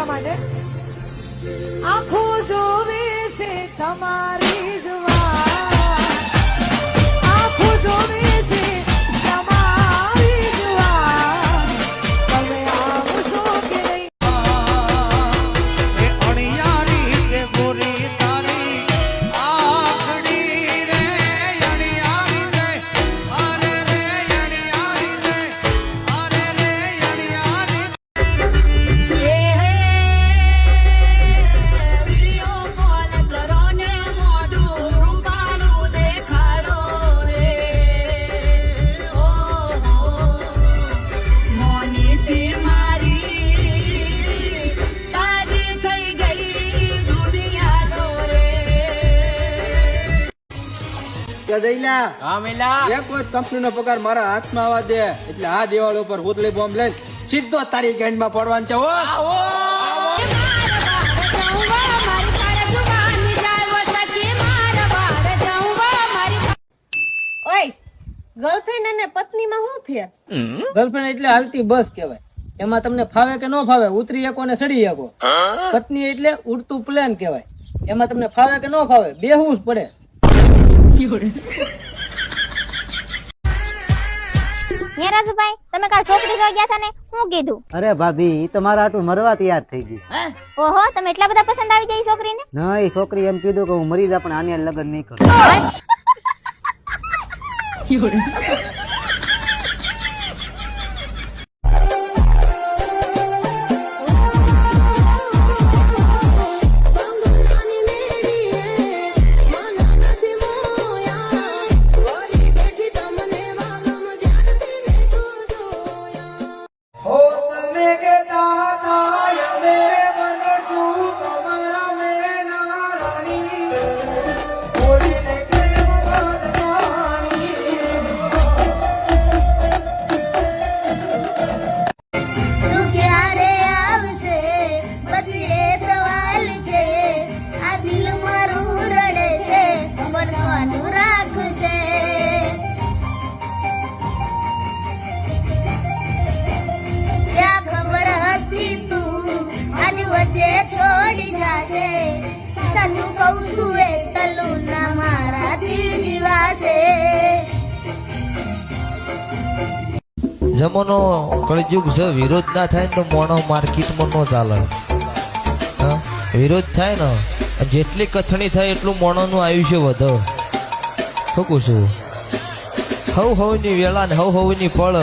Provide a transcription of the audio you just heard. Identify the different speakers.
Speaker 1: એટલા માટે આંખો જોવે છે તમારી જુવાન, આંખો જોવે છે તમારી જુવાન, તમે આવશો કે નહીં?
Speaker 2: એ અણિયારી તે ગોરી તારી આખડી રે અણિયારી રે અરે રે અણિયારી રે અરે રે અણિયારી
Speaker 3: વિડિયો કોલ કરો ને મોઢું રૂપાનું દેખાડો રે ઓહો મોની તે મારી તાજી થઈ ગઈ દુનિયા દો રે
Speaker 4: હા મેલા એક કોઈ કંપની નો પગાર મારા હાથમાં આવવા દે એટલે આ દિવાળ ઉપર હુતલી બોમ્બ લઈને સીધો તારી ગેંડમાં પડવાનું છે.
Speaker 1: ગર્લફ્રેન્ડ અને પત્નીમાં શું ફેર?
Speaker 5: ગર્લફ્રેન્ડ એટલે હાલતી બસ કહેવાય. એમાં તમને ફાવે કે ન ફાવે ઉતરી શકો ને ચડી શકો. પત્ની એટલે ઉડતું પ્લેન કહેવાય. એમાં તમને ફાવે કે ન ફાવે બેહવું જ પડે.
Speaker 6: રાજુભાઈ તમે કાલ છોકરી જોવા ગયા હતા ને શું કીધું?
Speaker 7: અરે ભાભી ઈ તો મારા આટું મરવા તૈયાર થઈ ગઈ.
Speaker 6: ઓહો તમે એટલા બધા પસંદ આવી જાય છોકરીને?
Speaker 7: ના એ છોકરી એમ કીધું કે હું મરી જા પણ આની હારે લગ્ન નહીં કરું.
Speaker 3: બંગલાની મેડીએ માના નથી મોયા વળી બેઠી તમને વાગમ જ્યારથી મેં જોયા
Speaker 2: તમે કેતા હતા અમે બનશું તમારા મેના રાણી ઓળીને કેમ બદલાણી
Speaker 6: તું ક્યારે આવશે બસ એ સવાલ છે. આ દિલ મારું રડે છે બનવાનું રાખશે. ક્યાં ખબર હતી તું આજ વચ્ચે છોડી જાશે. સાચું કહું છું એ તલું ના મારાથી જીવાશે.
Speaker 8: જમાનો કળયુગ છે. વિરોધ ના થાય ને તો મોણો માર્કેટમાં નો ચાલે. હા, વિરોધ થાય ને જેટલી કથણી થાય એટલું મોણોનું આયુષ્ય વધે. શું કહું છું? હવ હવની વેળા ને હવ હવની ફળ